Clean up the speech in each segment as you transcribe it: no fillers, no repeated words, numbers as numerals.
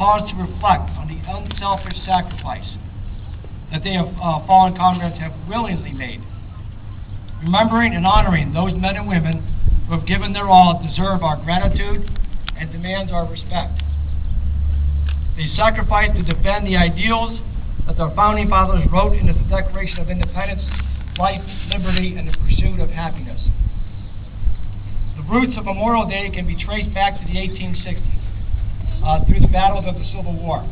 pause to reflect on the unselfish sacrifice that they have fallen comrades have willingly made. Remembering and honoring those men and women who have given their all deserve our gratitude and demands our respect. They sacrificed to defend the ideals that our founding fathers wrote into the Declaration of Independence: life, liberty, and the pursuit of happiness. The roots of Memorial Day can be traced back to the 1860s through the battles of the Civil War.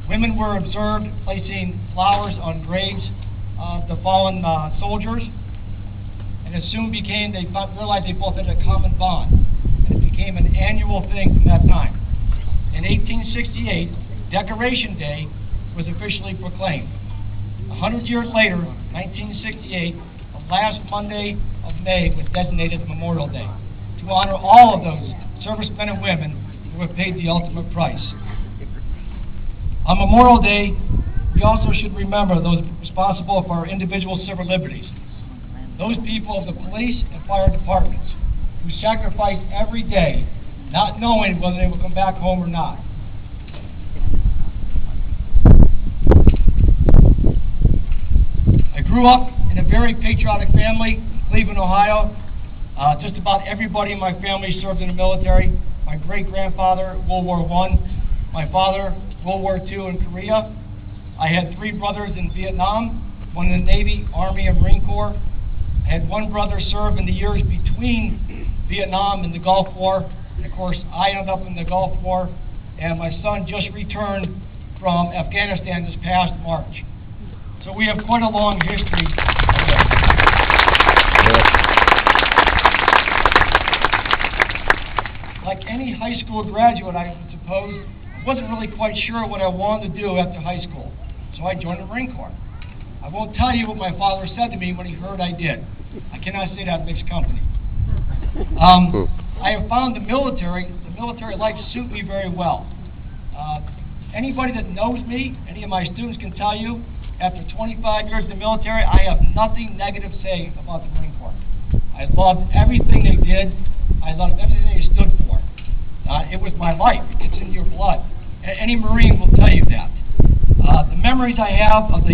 Women were observed placing flowers on graves of the fallen soldiers, and it soon became, they realized they both had a common bond, and it became an annual thing from that time. In 1868, Decoration Day was officially proclaimed. 100 years later, 1968, the last Monday of May was designated Memorial Day to honor all of those servicemen and women who have paid the ultimate price. On Memorial Day, we also should remember those responsible for our individual civil liberties, those people of the police and fire departments who sacrifice every day, not knowing whether they will come back home or not. I grew up in a very patriotic family in Cleveland, Ohio. Just about everybody in my family served in the military. My great-grandfather, World War I. My father, World War II in Korea. I had 3 brothers in Vietnam, one in the Navy, Army, and Marine Corps. I had 1 brother serve in the years between Vietnam and the Gulf War. And of course, I ended up in the Gulf War, and my son just returned from Afghanistan this past March. So we have quite a long history. Like any high school graduate, I suppose, I wasn't really quite sure what I wanted to do after high school, so I joined the Marine Corps. I won't tell you what my father said to me when he heard I did. I cannot say that mixed company. I have found the military life suit me very well. Anybody that knows me, any of my students can tell you, after 25 years in the military, I have nothing negative to say about the Marine Corps. I loved everything they did. I loved everything they stood for. It was my life. It's in your blood. Any Marine will tell you that. The memories I have of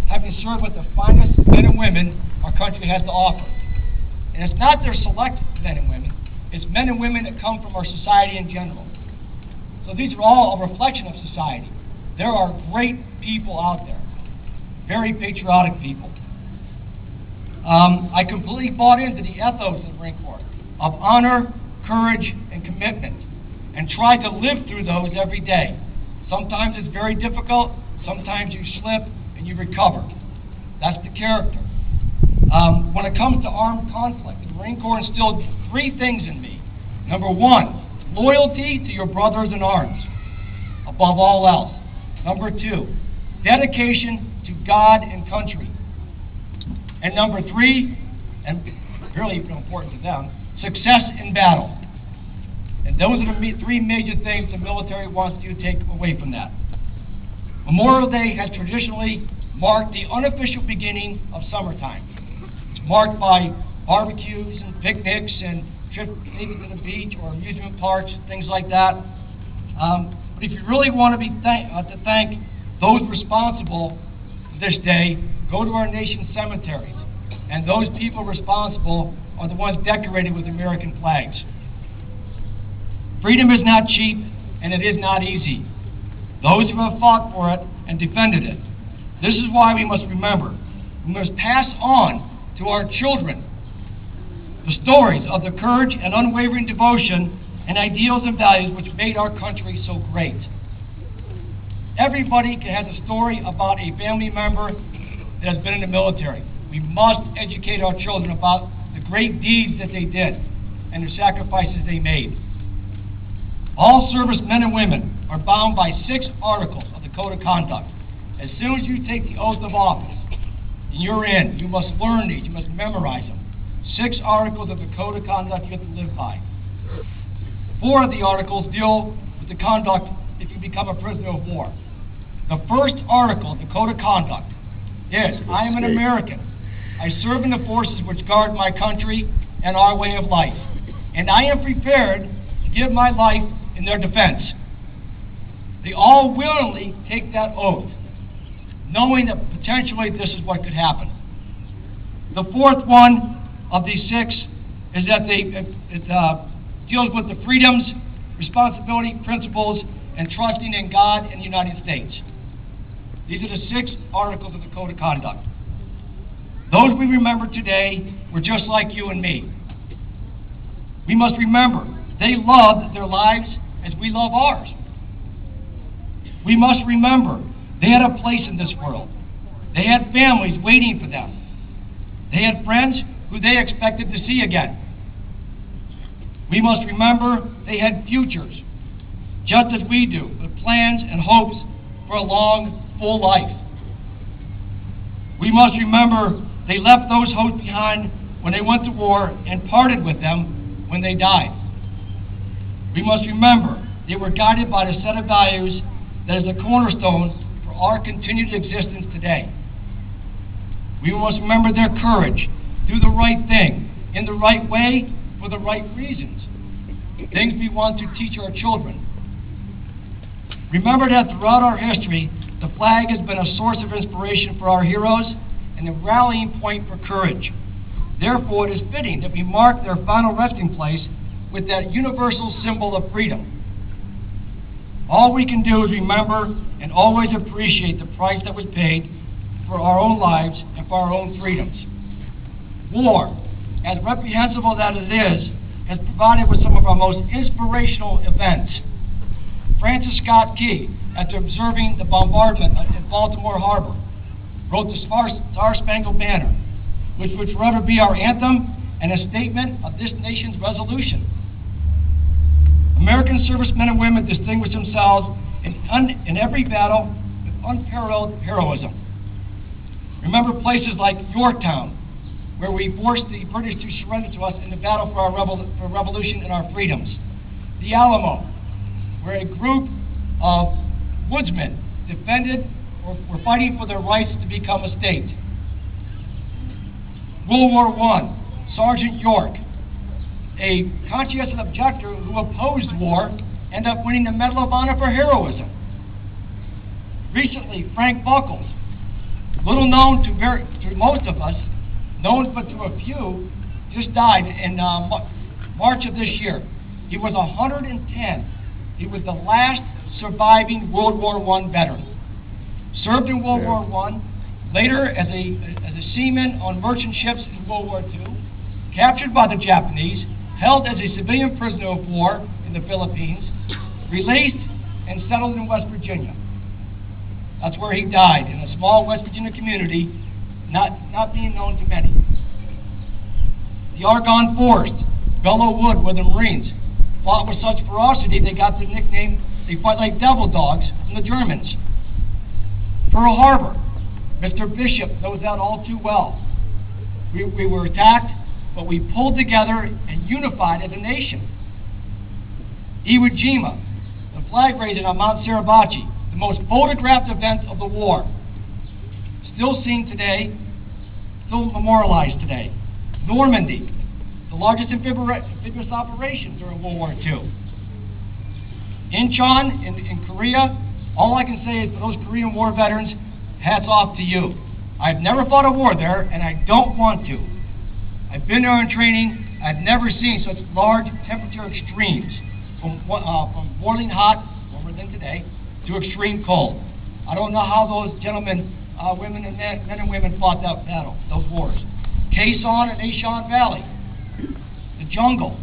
having served with the finest men and women our country has to offer. And it's not their select men and women. It's men and women that come from our society in general. So these are all a reflection of society. There are great people out there. Very patriotic people. I completely bought into the ethos of the Marine Corps of honor, courage, and commitment, and tried to live through those every day. Sometimes it's very difficult, sometimes you slip and you recover. That's the character. When it comes to armed conflict, the Marine Corps instilled 3 things in me. Number 1, loyalty to your brothers in arms, above all else. Number 2, dedication to God and country. And number 3, and really important to them, success in battle. And those are the 3 major things the military wants you to take away from that. Memorial Day has traditionally marked the unofficial beginning of summertime. It's marked by barbecues and picnics and trips maybe to the beach or amusement parks, things like that. But if you really want to thank those responsible for this day, go to our nation's cemeteries. And those people responsible are the ones decorated with American flags. Freedom is not cheap, and it is not easy. Those who have fought for it and defended it. This is why we must remember. We must pass on to our children the stories of the courage and unwavering devotion and ideals and values which made our country so great. Everybody has a story about a family member that has been in the military. We must educate our children about the great deeds that they did and the sacrifices they made. All servicemen and women are bound by 6 articles of the Code of Conduct. As soon as you take the oath of office, you're in. You must learn these. You must memorize them. 6 articles of the Code of Conduct you have to live by. 4 of the articles deal with the conduct if you become a prisoner of war. The first article of the Code of Conduct is, I am an American. I serve in the forces which guard my country and our way of life, and I am prepared to give my life in their defense. They all willingly take that oath, knowing that potentially this is what could happen. The fourth one of these six is that it deals with the freedoms, responsibility, principles, and trusting in God and the United States. These are the 6 articles of the Code of Conduct. Those we remember today were just like you and me. We must remember they loved their lives as we love ours. We must remember they had a place in this world. They had families waiting for them. They had friends who they expected to see again. We must remember they had futures, just as we do, with plans and hopes for a long, full life. We must remember they left those hopes behind when they went to war and parted with them when they died. We must remember they were guided by the set of values that is the cornerstone for our continued existence today. We must remember their courage, do the right thing, in the right way, for the right reasons, things we want to teach our children. Remember that throughout our history, the flag has been a source of inspiration for our heroes and a rallying point for courage. Therefore, it is fitting that we mark their final resting place with that universal symbol of freedom. All we can do is remember and always appreciate the price that was paid for our own lives and for our own freedoms. War, as reprehensible as it is, has provided with some of our most inspirational events. Francis Scott Key, after observing the bombardment at Baltimore Harbor, wrote the Star-Spangled Banner, which would forever be our anthem and a statement of this nation's resolution. American servicemen and women distinguished themselves in every battle with unparalleled heroism. Remember places like Yorktown, where we forced the British to surrender to us in the battle for our revolution and our freedoms. The Alamo, where a group of woodsmen defended or were fighting for their rights to become a state. World War I, Sergeant York, a conscientious objector who opposed war, ended up winning the Medal of Honor for heroism. Recently, Frank Buckles, little known to most of us, known but to a few, just died in March of this year. He was 110. He was the last surviving World War I veteran. Served in World War I, later as a seaman on merchant ships in World War II, captured by the Japanese, held as a civilian prisoner of war in the Philippines, released and settled in West Virginia. That's where he died, in a small West Virginia community, not being known to many. The Argonne Forest, Belleau Wood, where the Marines fought with such ferocity they got the nickname, they fight like devil dogs, from the Germans. Pearl Harbor, Mr. Bishop knows that all too well. We were attacked, but we pulled together and unified as a nation. Iwo Jima, the flag raising on Mount Suribachi, the most photographed event of the war. Still seen today, still memorialized today. Normandy, the largest amphibious operation during World War II. Incheon in Korea, all I can say is for those Korean War veterans, hats off to you. I've never fought a war there, and I don't want to. I've been there in training. I've never seen such large temperature extremes, from boiling hot, warmer than today, to extreme cold. I don't know how those gentlemen, women and men and women fought that battle, those wars. Quezon and Ashan Valley, the jungle,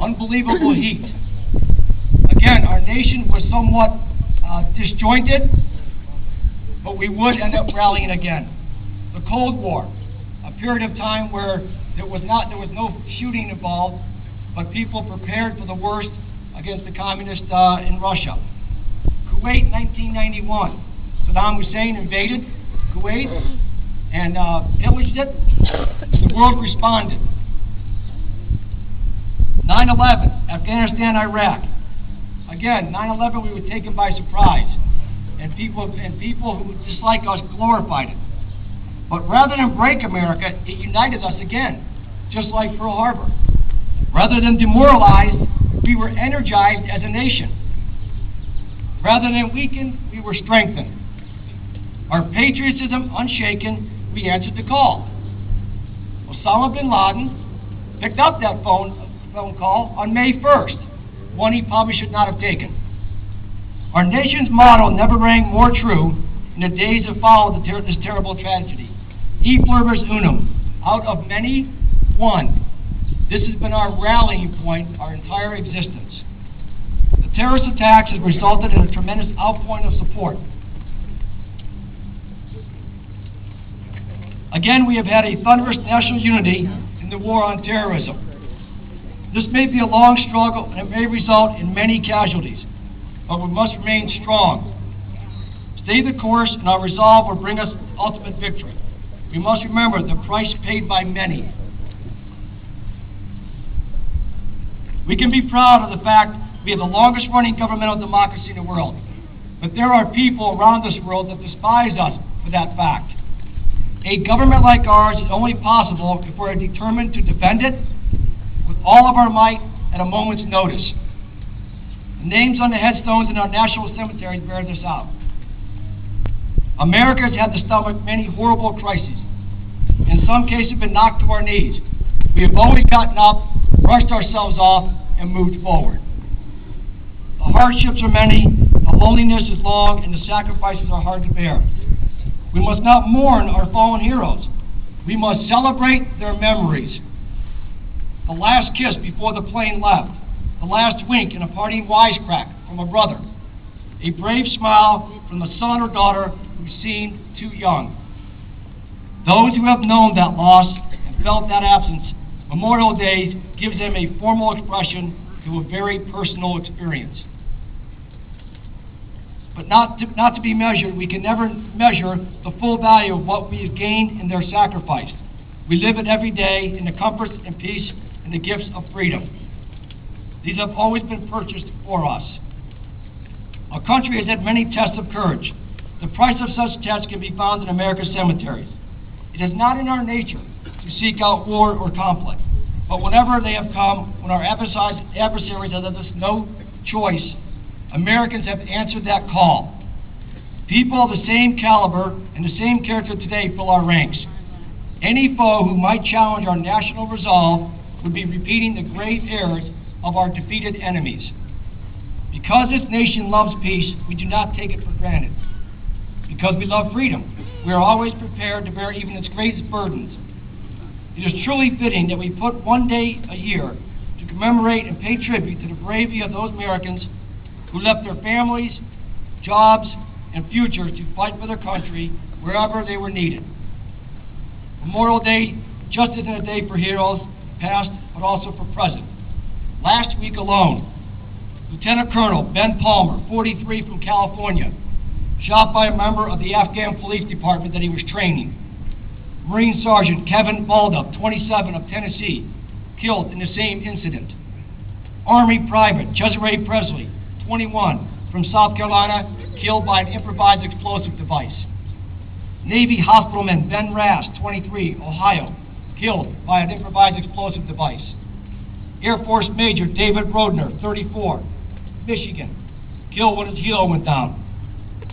unbelievable heat. Again, our nation was somewhat disjointed, but we would end up rallying again. The Cold War, a period of time where there was no shooting involved, but people prepared for the worst against the communists in Russia. Kuwait, 1991. Saddam Hussein invaded Kuwait and pillaged it, and the world responded. 9/11, Afghanistan, Iraq. Again, 9/11, we were taken by surprise, and people who dislike us glorified it. But rather than break America, it united us again, just like Pearl Harbor. Rather than demoralized, we were energized as a nation. Rather than weakened, we were strengthened. Our patriotism unshaken, we answered the call. Osama bin Laden picked up that phone call on May 1st, one he probably should not have taken. Our nation's motto never rang more true in the days that followed this terrible tragedy. E pluribus unum, out of many, one. This has been our rallying point our entire existence. The terrorist attacks have resulted in a tremendous outpouring of support. Again, we have had a thunderous national unity in the war on terrorism. This may be a long struggle and it may result in many casualties, but we must remain strong. Stay the course and our resolve will bring us ultimate victory. We must remember the price paid by many. We can be proud of the fact we have the longest running governmental democracy in the world, but there are people around this world that despise us for that fact. A government like ours is only possible if we're determined to defend it with all of our might at a moment's notice. The names on the headstones in our national cemeteries bear this out. America has had to stomach many horrible crises. In some cases, been knocked to our knees. We have always gotten up, brushed ourselves off, and moved forward. The hardships are many, the loneliness is long, and the sacrifices are hard to bear. We must not mourn our fallen heroes. We must celebrate their memories. The last kiss before the plane left, the last wink and a parting wisecrack from a brother, a brave smile from the son or daughter who seemed too young. Those who have known that loss and felt that absence, Memorial Day gives them a formal expression to a very personal experience. But not to be measured, we can never measure the full value of what we have gained in their sacrifice. We live it every day in the comforts and peace and the gifts of freedom. These have always been purchased for us. Our country has had many tests of courage. The price of such tests can be found in America's cemeteries. It is not in our nature to seek out war or conflict, but whenever they have come, when our adversaries have left us no choice, Americans have answered that call. People of the same caliber and the same character today fill our ranks. Any foe who might challenge our national resolve would be repeating the grave errors of our defeated enemies. Because this nation loves peace, we do not take it for granted. Because we love freedom, we are always prepared to bear even its greatest burdens. It is truly fitting that we put one day a year to commemorate and pay tribute to the bravery of those Americans who left their families, jobs, and futures to fight for their country wherever they were needed. Memorial Day just isn't a day for heroes, past, but also for present. Last week alone, Lieutenant Colonel Ben Palmer, 43, from California, shot by a member of the Afghan police department that he was training. Marine Sergeant Kevin Baldup, 27, of Tennessee, killed in the same incident. Army Private Cesare Presley, 21, from South Carolina, killed by an improvised explosive device. Navy hospitalman Ben Rass, 23, Ohio, killed by an improvised explosive device. Air Force Major David Brodner, 34, Michigan, killed when his helo went down.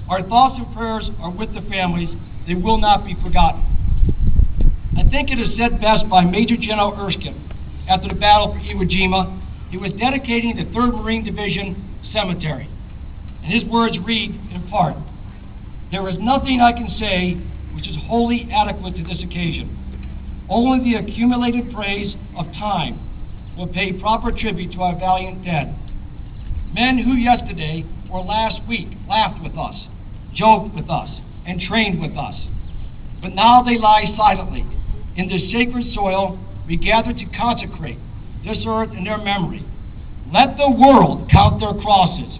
Our thoughts and prayers are with the families. They will not be forgotten. I think it is said best by Major General Erskine after the battle for Iwo Jima. He was dedicating the 3rd Marine Division cemetery. And his words read, in part, "There is nothing I can say which is wholly adequate to this occasion. Only the accumulated praise of time will pay proper tribute to our valiant dead. Men who yesterday or last week laughed with us, joked with us, and trained with us. But now they lie silently. In this sacred soil, we gather to consecrate this earth in their memory. Let the world count their crosses."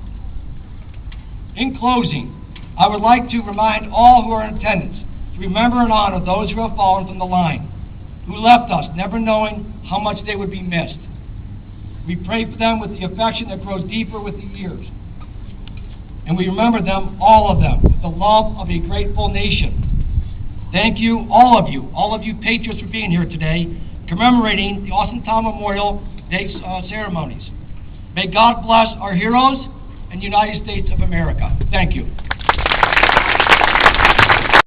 In closing, I would like to remind all who are in attendance to remember and honor those who have fallen from the line, who left us never knowing how much they would be missed. We pray for them with the affection that grows deeper with the years. And we remember them, all of them, with the love of a grateful nation. Thank you, all of you patriots, for being here today, commemorating the Austintown Memorial Day ceremonies. May God bless our heroes, and United States of America. Thank you.